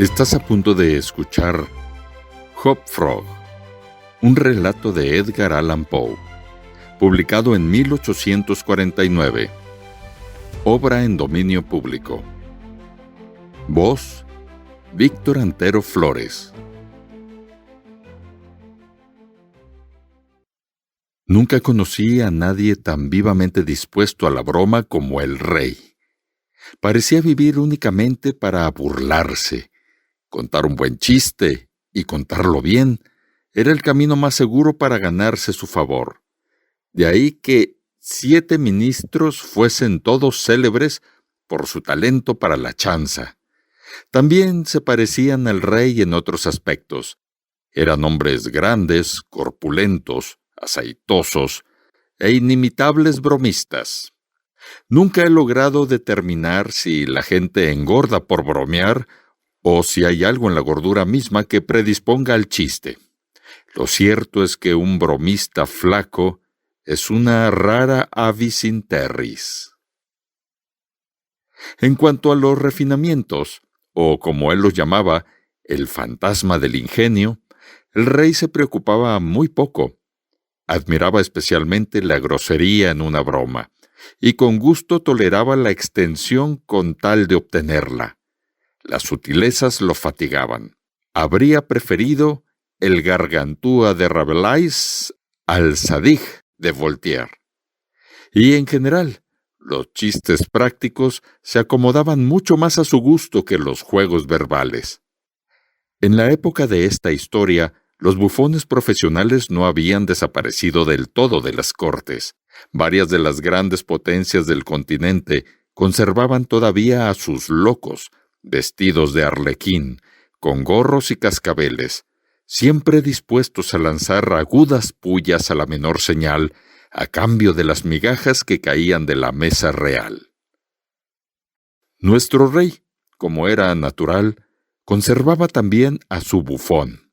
Estás a punto de escuchar Hop Frog, un relato de Edgar Allan Poe, publicado en 1849, obra en dominio público. Voz: Víctor Antero Flores. Nunca conocí a nadie tan vivamente dispuesto a la broma como el rey. Parecía vivir únicamente para burlarse. Contar un buen chiste, y contarlo bien, era el camino más seguro para ganarse su favor. De ahí que 7 ministros fuesen todos célebres por su talento para la chanza. También se parecían al rey en otros aspectos. Eran hombres grandes, corpulentos, aceitosos e inimitables bromistas. Nunca he logrado determinar si la gente engorda por bromear o si hay algo en la gordura misma que predisponga al chiste. Lo cierto es que un bromista flaco es una rara avis in terris. En cuanto a los refinamientos, o como él los llamaba, el fantasma del ingenio, el rey se preocupaba muy poco. Admiraba especialmente la grosería en una broma, y con gusto toleraba la extensión con tal de obtenerla. Las sutilezas lo fatigaban. Habría preferido el Gargantúa de Rabelais al Zadig de Voltaire. Y en general, los chistes prácticos se acomodaban mucho más a su gusto que los juegos verbales. En la época de esta historia, los bufones profesionales no habían desaparecido del todo de las cortes. Varias de las grandes potencias del continente conservaban todavía a sus locos, vestidos de arlequín, con gorros y cascabeles, siempre dispuestos a lanzar agudas pullas a la menor señal, a cambio de las migajas que caían de la mesa real. Nuestro rey, como era natural, conservaba también a su bufón.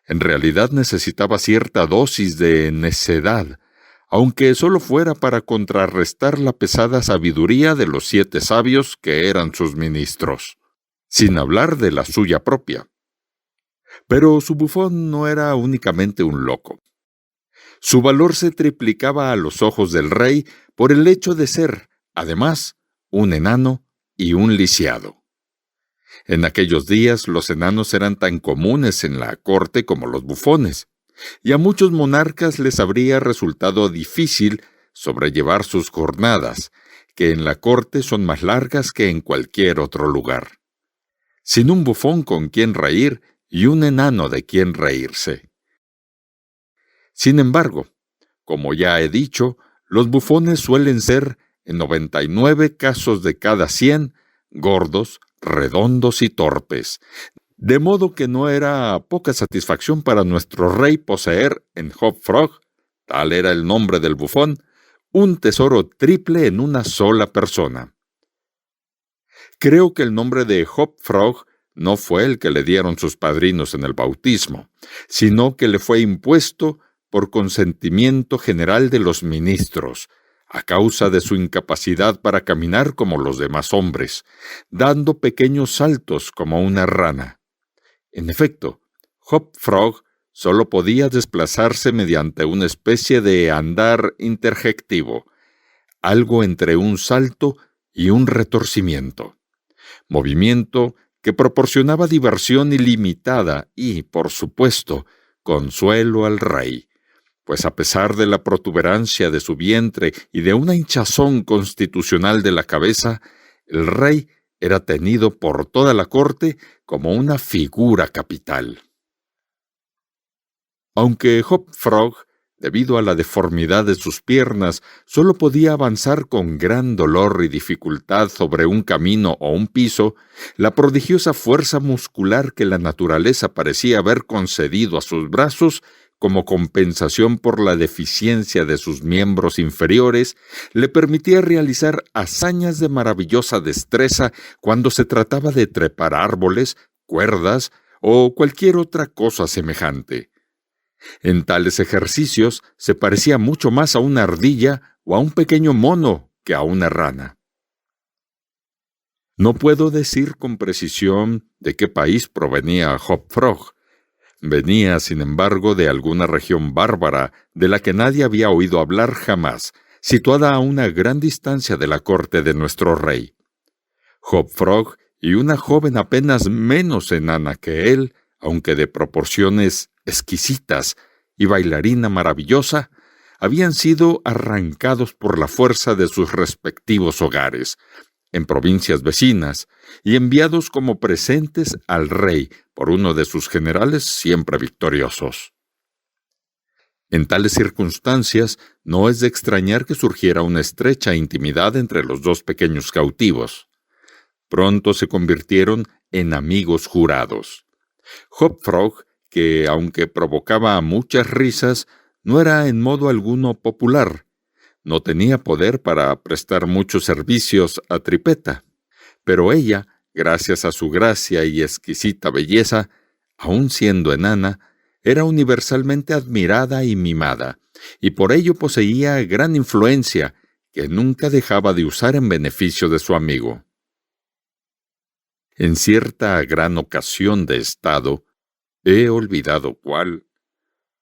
En realidad necesitaba cierta dosis de necedad, aunque solo fuera para contrarrestar la pesada sabiduría de los 7 sabios que eran sus ministros, sin hablar de la suya propia. Pero su bufón no era únicamente un loco. Su valor se triplicaba a los ojos del rey por el hecho de ser, además, un enano y un lisiado. En aquellos días los enanos eran tan comunes en la corte como los bufones, y a muchos monarcas les habría resultado difícil sobrellevar sus jornadas, que en la corte son más largas que en cualquier otro lugar. Sin un bufón con quien reír y un enano de quien reírse. Sin embargo, como ya he dicho, los bufones suelen ser, en 99 casos de cada 100, gordos, redondos y torpes, de modo que no era poca satisfacción para nuestro rey poseer en Hop Frog, tal era el nombre del bufón, un tesoro triple en una sola persona. Creo que el nombre de Hop Frog no fue el que le dieron sus padrinos en el bautismo, sino que le fue impuesto por consentimiento general de los ministros, a causa de su incapacidad para caminar como los demás hombres, dando pequeños saltos como una rana. En efecto, Hop Frog solo podía desplazarse mediante una especie de andar interjectivo, algo entre un salto y un retorcimiento. Movimiento que proporcionaba diversión ilimitada y, por supuesto, consuelo al rey, pues a pesar de la protuberancia de su vientre y de una hinchazón constitucional de la cabeza, el rey era tenido por toda la corte como una figura capital. Aunque Hop Frog, debido a la deformidad de sus piernas, solo podía avanzar con gran dolor y dificultad sobre un camino o un piso, la prodigiosa fuerza muscular que la naturaleza parecía haber concedido a sus brazos como compensación por la deficiencia de sus miembros inferiores, le permitía realizar hazañas de maravillosa destreza cuando se trataba de trepar árboles, cuerdas o cualquier otra cosa semejante. En tales ejercicios se parecía mucho más a una ardilla o a un pequeño mono que a una rana. No puedo decir con precisión de qué país provenía Hop Frog. Venía, sin embargo, de alguna región bárbara de la que nadie había oído hablar jamás, situada a una gran distancia de la corte de nuestro rey. Hop Frog y una joven apenas menos enana que él, aunque de proporciones exquisitas y bailarina maravillosa, habían sido arrancados por la fuerza de sus respectivos hogares, en provincias vecinas, y enviados como presentes al rey por uno de sus generales siempre victoriosos. En tales circunstancias, no es de extrañar que surgiera una estrecha intimidad entre los dos pequeños cautivos. Pronto se convirtieron en amigos jurados. Hop Frog, que aunque provocaba muchas risas, no era en modo alguno popular. No tenía poder para prestar muchos servicios a Tripetta, pero ella, gracias a su gracia y exquisita belleza, aun siendo enana, era universalmente admirada y mimada, y por ello poseía gran influencia que nunca dejaba de usar en beneficio de su amigo. En cierta gran ocasión de estado, he olvidado cuál,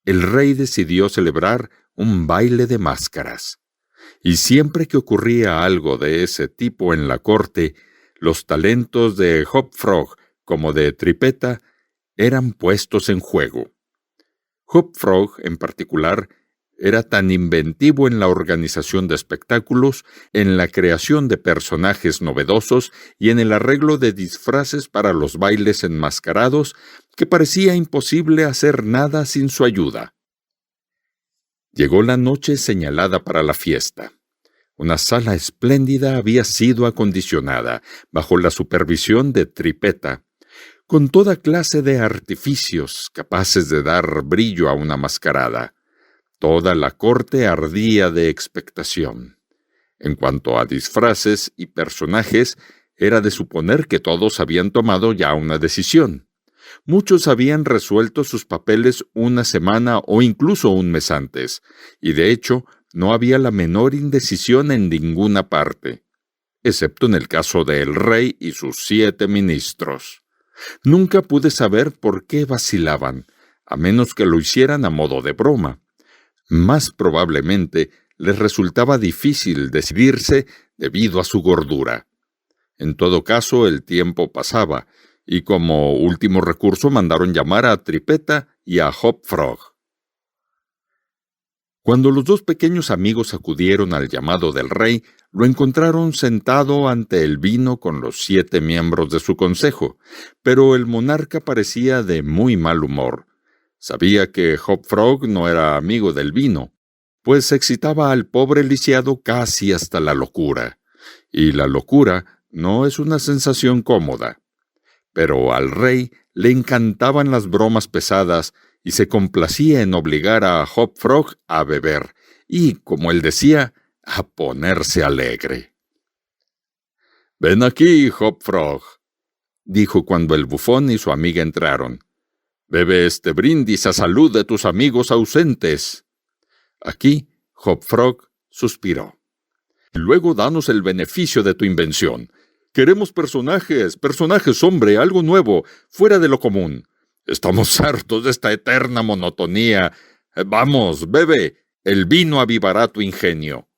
el rey decidió celebrar un baile de máscaras. Y siempre que ocurría algo de ese tipo en la corte, los talentos de Hop Frog como de Tripetta eran puestos en juego. Hop Frog, en particular, era tan inventivo en la organización de espectáculos, en la creación de personajes novedosos y en el arreglo de disfraces para los bailes enmascarados, que parecía imposible hacer nada sin su ayuda. Llegó la noche señalada para la fiesta. Una sala espléndida había sido acondicionada, bajo la supervisión de Tripetta, con toda clase de artificios capaces de dar brillo a una mascarada. Toda la corte ardía de expectación. En cuanto a disfraces y personajes, era de suponer que todos habían tomado ya una decisión. Muchos habían resuelto sus papeles una semana o incluso un mes antes, y de hecho no había la menor indecisión en ninguna parte, excepto en el caso del rey y sus 7 ministros. Nunca pude saber por qué vacilaban, a menos que lo hicieran a modo de broma. Más probablemente les resultaba difícil decidirse debido a su gordura. En todo caso, el tiempo pasaba, y como último recurso mandaron llamar a Tripetta y a Hop Frog. Cuando los dos pequeños amigos acudieron al llamado del rey, lo encontraron sentado ante el vino con los 7 miembros de su consejo, pero el monarca parecía de muy mal humor. Sabía que Hop Frog no era amigo del vino, pues excitaba al pobre lisiado casi hasta la locura, y la locura no es una sensación cómoda. Pero al rey le encantaban las bromas pesadas y se complacía en obligar a Hop Frog a beber y, como él decía, a ponerse alegre. «Ven aquí, Hop Frog», dijo cuando el bufón y su amiga entraron. «Bebe este brindis a salud de tus amigos ausentes». Aquí Hop Frog suspiró. «Luego danos el beneficio de tu invención. Queremos personajes, hombre, algo nuevo, fuera de lo común. Estamos hartos de esta eterna monotonía. Vamos, bebe, el vino avivará tu ingenio».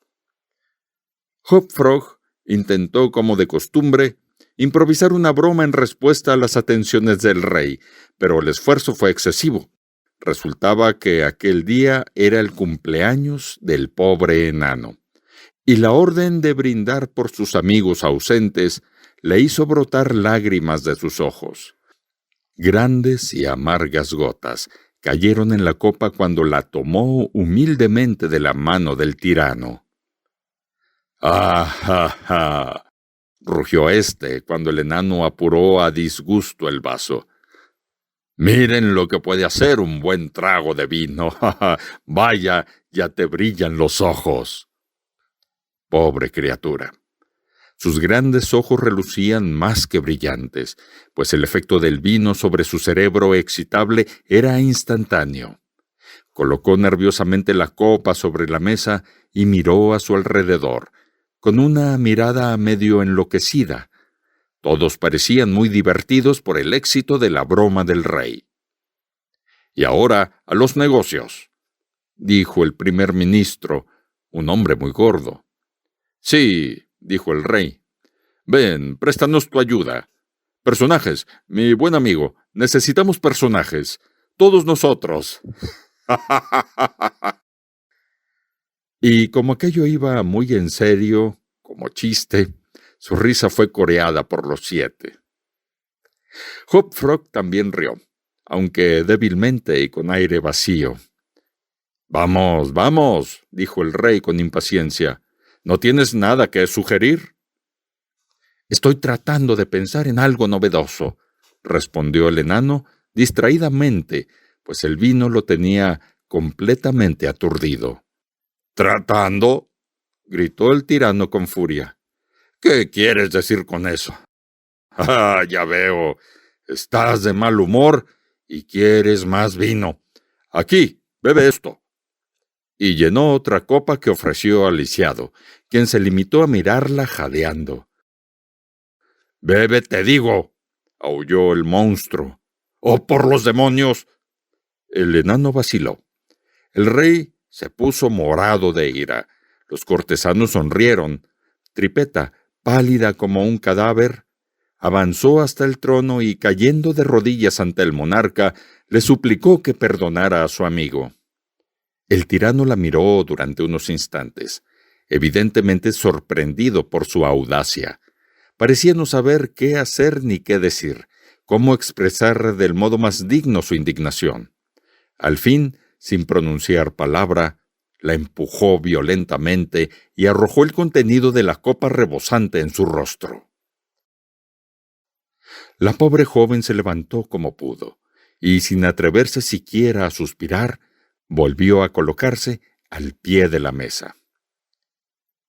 Hop Frog intentó, como de costumbre, improvisar una broma en respuesta a las atenciones del rey, pero el esfuerzo fue excesivo. Resultaba que aquel día era el cumpleaños del pobre enano, y la orden de brindar por sus amigos ausentes le hizo brotar lágrimas de sus ojos. Grandes y amargas gotas cayeron en la copa cuando la tomó humildemente de la mano del tirano. «¡Ah, ja, ja!», rugió éste cuando el enano apuró a disgusto el vaso. «Miren lo que puede hacer un buen trago de vino. ¡Ja, ja! Vaya, ya te brillan los ojos». Pobre criatura. Sus grandes ojos relucían más que brillantes, pues el efecto del vino sobre su cerebro excitable era instantáneo. Colocó nerviosamente la copa sobre la mesa y miró a su alrededor, con una mirada medio enloquecida. Todos parecían muy divertidos por el éxito de la broma del rey. «Y ahora a los negocios», dijo el primer ministro, un hombre muy gordo. «Sí», dijo el rey. «Ven, préstanos tu ayuda. Personajes, mi buen amigo, necesitamos personajes. Todos nosotros». Y como aquello iba muy en serio, como chiste, su risa fue coreada por los 7. Hop Frog también rió, aunque débilmente y con aire vacío. «Vamos, vamos», dijo el rey con impaciencia. «¿No tienes nada que sugerir?» «Estoy tratando de pensar en algo novedoso», respondió el enano distraídamente, pues el vino lo tenía completamente aturdido. «¿Tratando?», gritó el tirano con furia. «¿Qué quieres decir con eso?» «Ah, ya veo. Estás de mal humor y quieres más vino. Aquí, bebe esto». Y llenó otra copa que ofreció al lisiado, quien se limitó a mirarla jadeando. «Bebe, te digo», aulló el monstruo. «¡Oh, por los demonios!». El enano vaciló. El rey se puso morado de ira. Los cortesanos sonrieron. Tripeta, pálida como un cadáver, avanzó hasta el trono y, cayendo de rodillas ante el monarca, le suplicó que perdonara a su amigo. El tirano la miró durante unos instantes, evidentemente sorprendido por su audacia. Parecía no saber qué hacer ni qué decir, cómo expresar del modo más digno su indignación. Al fin, sin pronunciar palabra, la empujó violentamente y arrojó el contenido de la copa rebosante en su rostro. La pobre joven se levantó como pudo, y sin atreverse siquiera a suspirar, volvió a colocarse al pie de la mesa.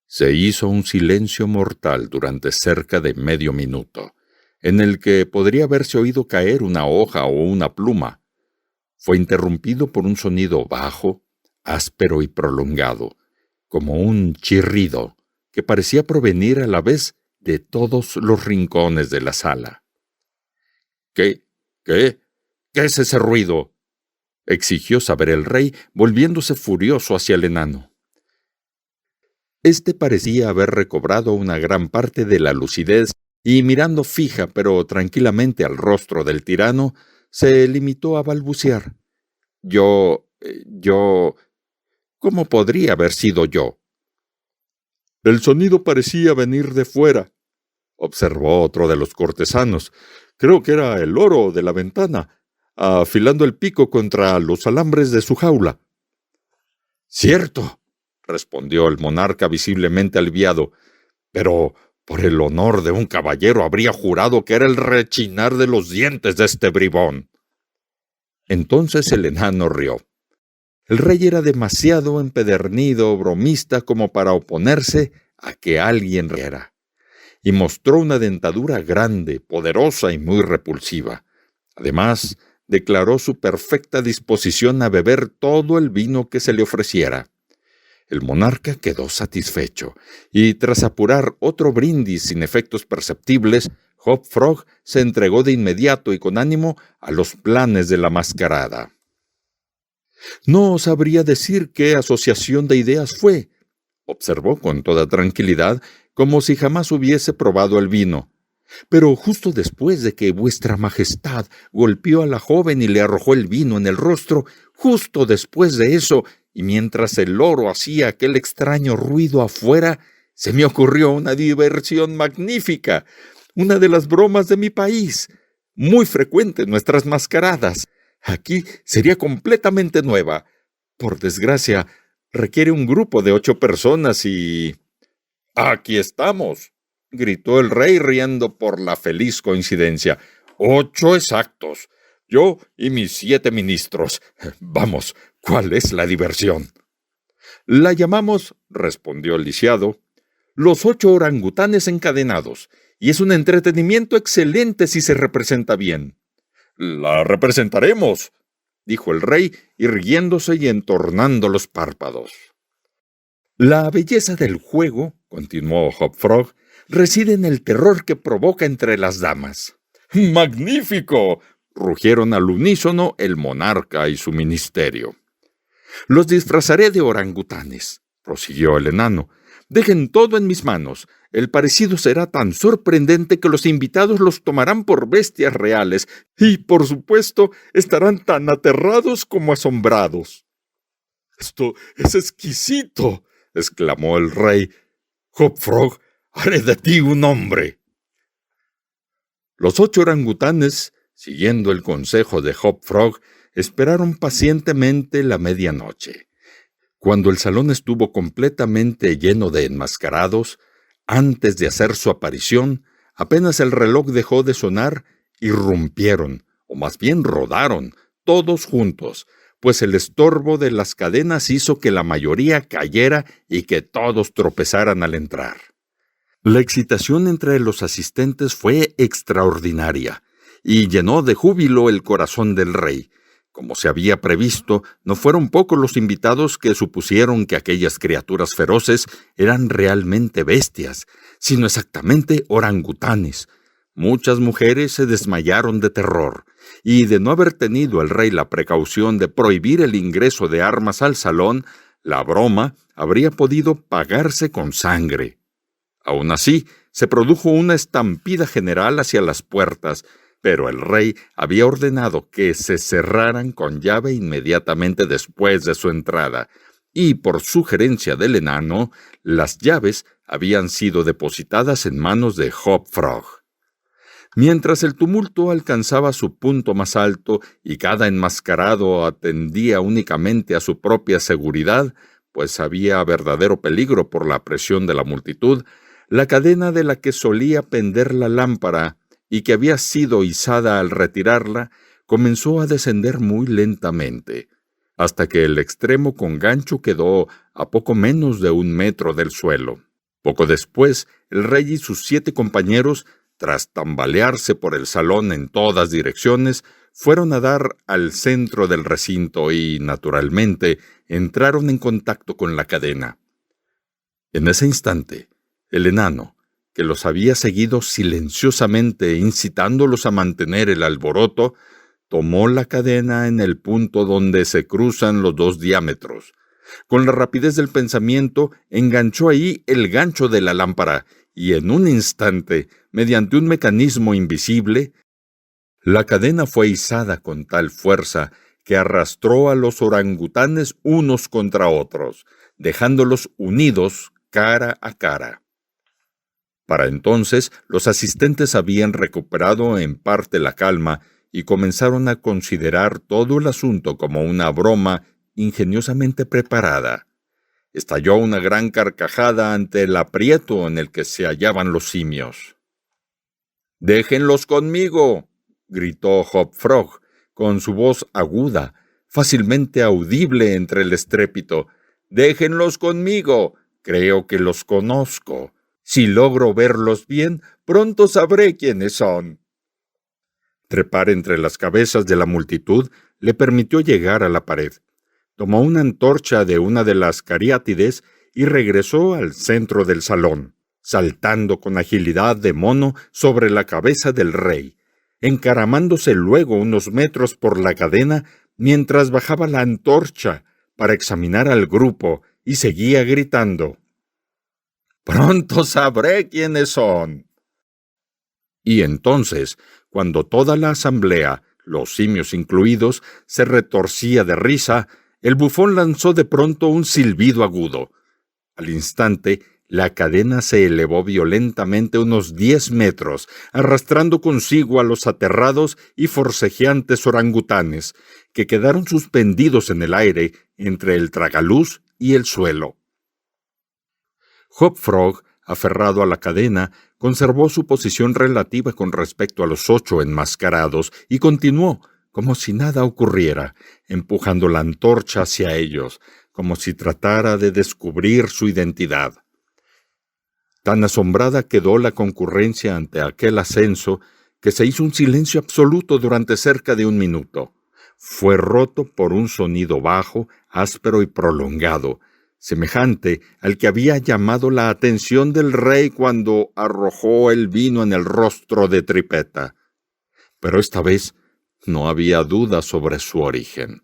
Se hizo un silencio mortal durante cerca de medio minuto, en el que podría haberse oído caer una hoja o una pluma. Fue interrumpido por un sonido bajo, áspero y prolongado, como un chirrido que parecía provenir a la vez de todos los rincones de la sala. «¿Qué es ese ruido?», exigió saber el rey, volviéndose furioso hacia el enano. Este parecía haber recobrado una gran parte de la lucidez y, mirando fija pero tranquilamente al rostro del tirano, se limitó a balbucear. Yo... ¿Cómo podría haber sido yo?» «El sonido parecía venir de fuera», observó otro de los cortesanos. «Creo que era el loro de la ventana, afilando el pico contra los alambres de su jaula». «Cierto», respondió el monarca visiblemente aliviado, «pero por el honor de un caballero habría jurado que era el rechinar de los dientes de este bribón». Entonces el enano rió. El rey era demasiado empedernido, bromista, como para oponerse a que alguien riera, y mostró una dentadura grande, poderosa y muy repulsiva. Además, declaró su perfecta disposición a beber todo el vino que se le ofreciera. El monarca quedó satisfecho, y tras apurar otro brindis sin efectos perceptibles, Hop Frog se entregó de inmediato y con ánimo a los planes de la mascarada. «No sabría decir qué asociación de ideas fue», observó con toda tranquilidad, como si jamás hubiese probado el vino. «Pero justo después de que vuestra majestad golpeó a la joven y le arrojó el vino en el rostro, justo después de eso, y mientras el loro hacía aquel extraño ruido afuera, se me ocurrió una diversión magnífica, una de las bromas de mi país, muy frecuente en nuestras mascaradas. Aquí sería completamente nueva. Por desgracia, requiere un grupo de 8 personas y...» «Aquí estamos», gritó el rey riendo por la feliz coincidencia. «8 exactos. Yo y mis 7 ministros. Vamos, ¿cuál es la diversión?» «La llamamos», respondió el lisiado, «los 8 orangutanes encadenados, y es un entretenimiento excelente si se representa bien». «La representaremos», dijo el rey, irguiéndose y entornando los párpados. «La belleza del juego», continuó Hop Frog, reside en el terror que provoca entre las damas». «¡Magnífico!», rugieron al unísono el monarca y su ministerio. «Los disfrazaré de orangutanes», prosiguió el enano. «Dejen todo en mis manos. El parecido será tan sorprendente que los invitados los tomarán por bestias reales y, por supuesto, estarán tan aterrados como asombrados». «¡Esto es exquisito!», exclamó el rey. «Hop Frog, haré de ti un hombre». Los 8 orangutanes, siguiendo el consejo de Hop Frog, esperaron pacientemente la medianoche. Cuando el salón estuvo completamente lleno de enmascarados, antes de hacer su aparición, apenas el reloj dejó de sonar, irrumpieron, o más bien rodaron, todos juntos, pues el estorbo de las cadenas hizo que la mayoría cayera y que todos tropezaran al entrar. La excitación entre los asistentes fue extraordinaria y llenó de júbilo el corazón del rey. Como se había previsto, no fueron pocos los invitados que supusieron que aquellas criaturas feroces eran realmente bestias, sino exactamente orangutanes. Muchas mujeres se desmayaron de terror, y de no haber tenido el rey la precaución de prohibir el ingreso de armas al salón, la broma habría podido pagarse con sangre. Aún así, se produjo una estampida general hacia las puertas, pero el rey había ordenado que se cerraran con llave inmediatamente después de su entrada, y por sugerencia del enano, las llaves habían sido depositadas en manos de Hop Frog. Mientras el tumulto alcanzaba su punto más alto y cada enmascarado atendía únicamente a su propia seguridad, pues había verdadero peligro por la presión de la multitud, la cadena de la que solía pender la lámpara y que había sido izada al retirarla, comenzó a descender muy lentamente, hasta que el extremo con gancho quedó a poco menos de 1 metro del suelo. Poco después, el rey y sus 7 compañeros, tras tambalearse por el salón en todas direcciones, fueron a dar al centro del recinto y, naturalmente, entraron en contacto con la cadena. En ese instante, el enano, que los había seguido silenciosamente incitándolos a mantener el alboroto, tomó la cadena en el punto donde se cruzan los 2 diámetros. Con la rapidez del pensamiento, enganchó ahí el gancho de la lámpara y en un instante, mediante un mecanismo invisible, la cadena fue izada con tal fuerza que arrastró a los orangutanes unos contra otros, dejándolos unidos cara a cara. Para entonces, los asistentes habían recuperado en parte la calma y comenzaron a considerar todo el asunto como una broma ingeniosamente preparada. Estalló una gran carcajada ante el aprieto en el que se hallaban los simios. «¡Déjenlos conmigo!», gritó Hop Frog, con su voz aguda, fácilmente audible entre el estrépito. «¡Déjenlos conmigo! Creo que los conozco. Si logro verlos bien, pronto sabré quiénes son». Trepar entre las cabezas de la multitud le permitió llegar a la pared. Tomó una antorcha de una de las cariátides y regresó al centro del salón, saltando con agilidad de mono sobre la cabeza del rey, encaramándose luego unos metros por la cadena mientras bajaba la antorcha para examinar al grupo y seguía gritando: «¡Pronto sabré quiénes son!». Y entonces, cuando toda la asamblea, los simios incluidos, se retorcía de risa, el bufón lanzó de pronto un silbido agudo. Al instante, la cadena se elevó violentamente unos 10 metros, arrastrando consigo a los aterrados y forcejeantes orangutanes, que quedaron suspendidos en el aire entre el tragaluz y el suelo. Hop Frog, aferrado a la cadena, conservó su posición relativa con respecto a los 8 enmascarados y continuó, como si nada ocurriera, empujando la antorcha hacia ellos, como si tratara de descubrir su identidad. Tan asombrada quedó la concurrencia ante aquel ascenso que se hizo un silencio absoluto durante cerca de 1 minuto. Fue roto por un sonido bajo, áspero y prolongado, semejante al que había llamado la atención del rey cuando arrojó el vino en el rostro de Tripetta. Pero esta vez no había duda sobre su origen.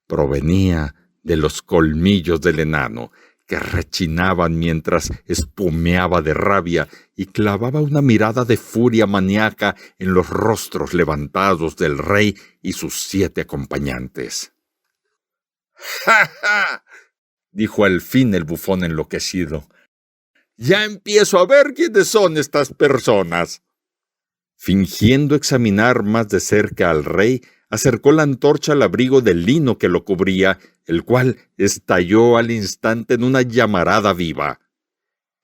Provenía de los colmillos del enano, que rechinaban mientras espumeaba de rabia y clavaba una mirada de furia maníaca en los rostros levantados del rey y sus 7 acompañantes. ¡Ja, ja!, dijo al fin el bufón enloquecido. «Ya empiezo a ver quiénes son estas personas». Fingiendo examinar más de cerca al rey, acercó la antorcha al abrigo de lino que lo cubría, el cual estalló al instante en una llamarada viva.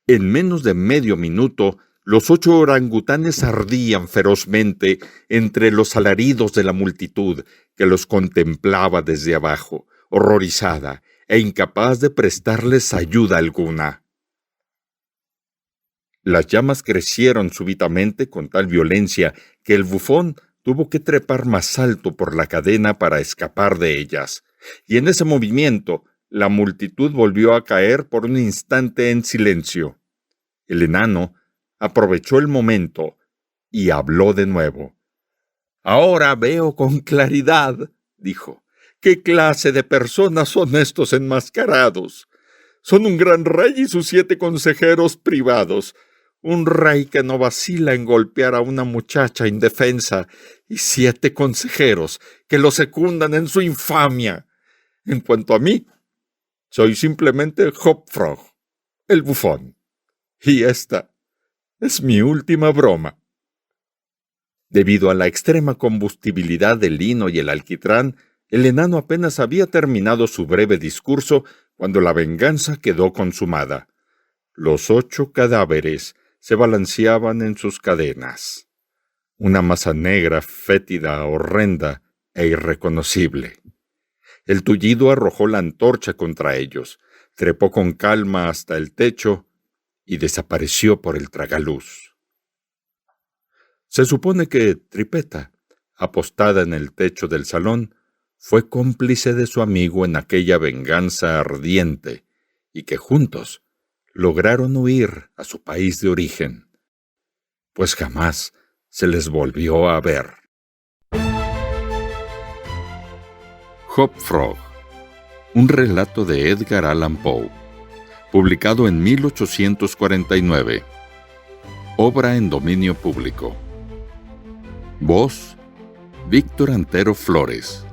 En menos de medio minuto, los 8 orangutanes ardían ferozmente entre los alaridos de la multitud que los contemplaba desde abajo, horrorizada e incapaz de prestarles ayuda alguna. Las llamas crecieron súbitamente con tal violencia que el bufón tuvo que trepar más alto por la cadena para escapar de ellas, y en ese movimiento la multitud volvió a caer por un instante en silencio. El enano aprovechó el momento y habló de nuevo. «Ahora veo con claridad», dijo, «qué clase de personas son estos enmascarados. Son un gran rey y sus 7 consejeros privados, un rey que no vacila en golpear a una muchacha indefensa y 7 consejeros que lo secundan en su infamia. En cuanto a mí, soy simplemente Hop-Frog, el bufón. Y esta es mi última broma». Debido a la extrema combustibilidad del lino y el alquitrán, el enano apenas había terminado su breve discurso cuando la venganza quedó consumada. Los 8 cadáveres se balanceaban en sus cadenas. Una masa negra, fétida, horrenda e irreconocible. El tullido arrojó la antorcha contra ellos, trepó con calma hasta el techo y desapareció por el tragaluz. Se supone que Tripetta, apostada en el techo del salón, fue cómplice de su amigo en aquella venganza ardiente y que juntos lograron huir a su país de origen, pues jamás se les volvió a ver. Hop-Frog, un relato de Edgar Allan Poe, publicado en 1849. Obra en dominio público. Voz: Víctor Antero Flores.